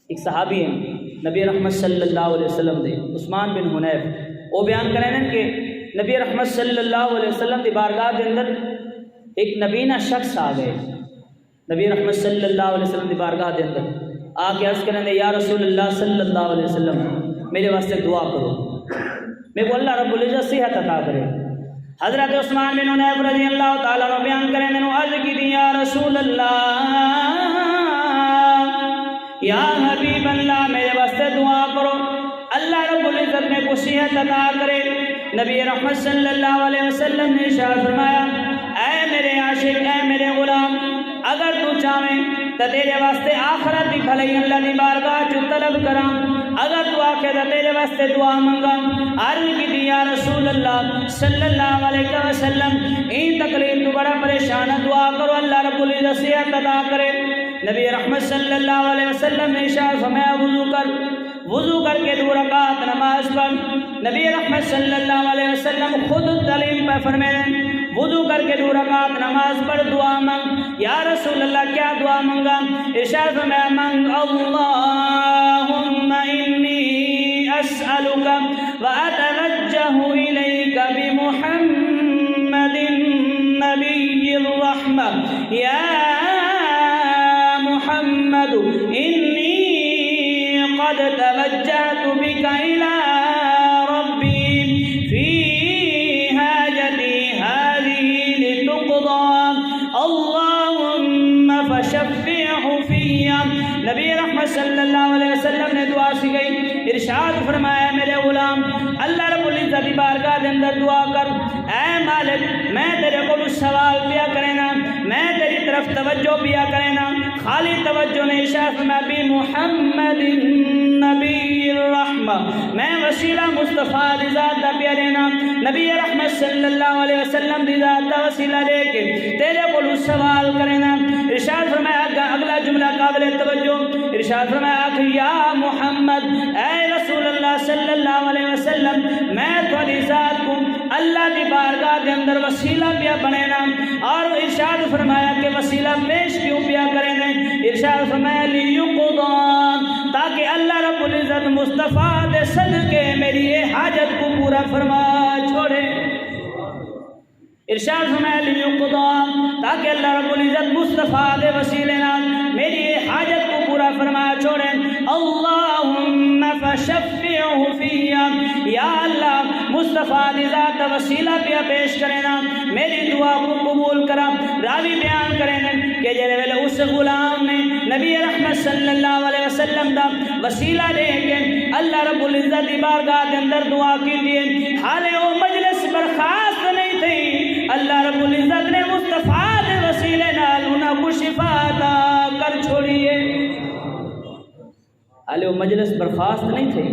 ایک صحابی ہیں نبی رحمت صلی اللہ علیہ وسلم دے عثمان بن حنیف، وہ بیان کریں کہ نبی رحمت صلی اللہ علیہ وسلم دی بارگاہ دے اندر ایک نبینہ شخص آ گئے، نبی رحمت صلی اللہ علیہ وسلم دی بارگاہ دے اندر آ کے عرض کریں یا رسول اللہ صلی اللہ علیہ وسلم میرے واسطے دعا کرو، میرے کو اللہ رب العزت صحت عطا کرے۔ حضرت عثمان بن حنیف رضی اللہ تعالیٰ عنہ بیان کریں میں نے عرض کی تھی یا رسول اللہ یا حبیب اللہ میرے واسطے دعا کرو اللہ رب العزت میں کو صحت عطا کرے۔ نبی رحمت صلی اللہ علیہ وسلم نے ارشاد فرمایا اے میرے عاشق اے میرے غلام اگر تو چاہیں تو تیرے واسطے آخرت دی بھلائی اللہ دی بارگاہ چ طلب کراں، اگر تو آکھے تو تیرے واسطے دعا منگا۔ عرض کی دی یا رسول اللہ صلی اللہ علیہ وسلم این تکلیف تو بڑا پریشان دعا کرو اللہ رب العزت صحت عطا کرے۔ نبی رحمت صلی اللہ علیہ وسلم نے ارشاد فرمایا وضو کر کے 2 رکعت نماز پڑھ۔ نبی رحمت صلی اللہ علیہ وسلم خود تعلیم پہ فرمائیں وضو کر کے 2 رکعت نماز پڑھ دعا مانگ۔ یا رسول اللہ کیا دعا مانگا؟ ارشاد فرمایا مانگ اللہم انی اسألک واتوجہ الیک بمحمد نبی الرحمہ یا محمد انی قد توجہت بک الی ربی فی حاجتی هذه لتقضى اللہم فشفعہ فی۔ نبی رحمت صلی اللہ علیہ وسلم نے دعا سکھائی، ارشاد فرمایا میرے غلام اللہ رب العزت کی بارگاہ دے اندر دعا کر اے مالک میں تیرے کو سوال پیا کرینا، میں تیری طرف توجہ پیا کرینا، خالی توجہ نے ارشاد فرمایا بھی محمد نبی الرحمہ میں وسیلہ مصطفیٰ دی ذات دا پیا لینا، نبی رحمت صلی اللہ علیہ وسلم دی ذات دا وسیلہ لے کے تیرے کو سوال کرینا۔ ارشاد فرمایا اگلا جملہ قابل توجہ، ارشاد فرمایا یا محمد اے رسول اللہ صلی اللہ علیہ وسلم میں تھوڑی ذات کو اللہ کی بارگاہ کے اندر وسیلہ پیا بنینا، اور ارشاد فرمایا کہ وسیلہ پیش کیوں پیا کریں؟ ارشاد فرمایا لیقضى تاکہ اللہ رب العزت مصطفیٰ دے صدقے میری یہ حاجت کو پورا فرما چھوڑے۔ ارشاد فرمایا لیقضى تاکہ اللہ رب العزت مصطفیٰ دے وسیلے نال میری یہ حاجت کو پورا فرما چھوڑے۔ اللہم فشفعہ فی یا اللہ مصطفیٰ دی ذات وسیلہ پیا پیش کرنا میری دعا کو قبول کرا۔ راوی بیان کریں کہ جلے ویلے اس غلام نے نبی رحمت صلی اللہ علیہ وسلم دا وسیلہ لے کے اللہ رب العزت دی بارگاہ کے اندر دعا کی تھی، حالے وہ مجلس برخاست نہیں تھی، اللہ رب العزت نے مصطفیٰ دے وسیلے نال انہاں کو شفا عطا کر چھوڑیے۔ حالے وہ مجلس برخاست نہیں تھی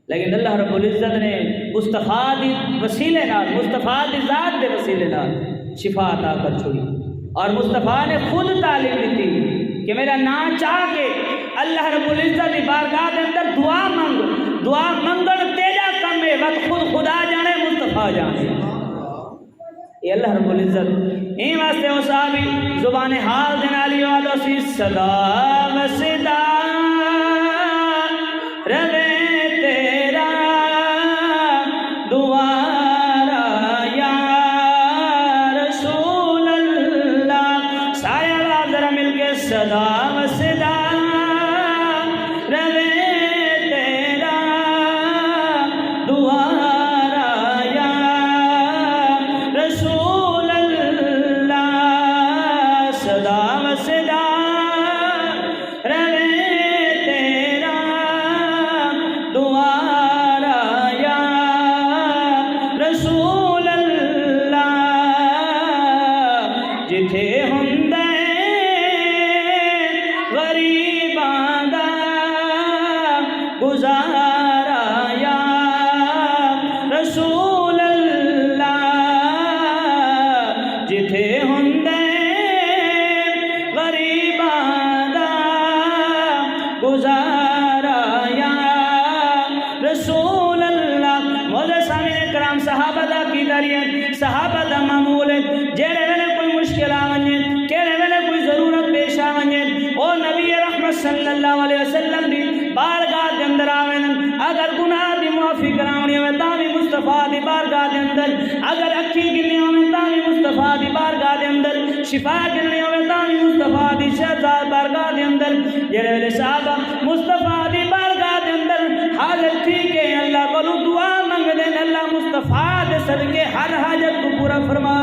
لیکن اللہ رب العزت نے مصطفیٰ دی وسیلے نال مصطفیٰ دی ذات دے وسیلے نال شفا عطا کر چھوڑی، اور مصطفیٰ نے خود تعلیم دی کہ میرا نام چاہ کے اللہ رب العزت دی بارگاہ دے اندر دعا منگ، دعا منگن تیجا کم ہے وقت خود خدا جانے مصطفیٰ جانے۔ یہ اللہ رب العزت این واسطے وہ صحابی زبان حال دنالی والوں سی صدا و صدا روے تیرا دوارا یا رسول اللہ، سایہ آواز ذرا مل کے صدا و صدا روے تیرا دوارا یا رسول اللہ، صدا و صدا روے گزارا یا رسول اللہ، جتھے ہندے غریباں دا گزارا یا رسول اللہ۔ مولا سامعین کرام صحابہ دا کی داریاں صحابہ دا معمول ہے، جیڑے ویلے کوئی مشکل آونجے کیڑے ویلے کوئی ضرورت پیش آونجے او نبی رحمت صلی اللہ علیہ وسلم دی بارگاہ دے اندر آویں اگر گناہ دی معافی کراونی ہوے تاں بھی مصطفیٰ دی بارگاہ دے اندر اگر اکھی گلنی ہوے تاں بھی مصطفیٰ دی بارگاہ دے اندر شفا گلنی ہوے تاں بھی مصطفیٰ دی شہزاد بارگاہ دے اندر جڑے ویلے صحابہ مصطفیٰ دی بارگاہ دے اندر حاضر تھی کہ اللہ کو دعا منگ دین اللہ مصطفیٰ دے صدقے ہر حاجت کو پورا فرما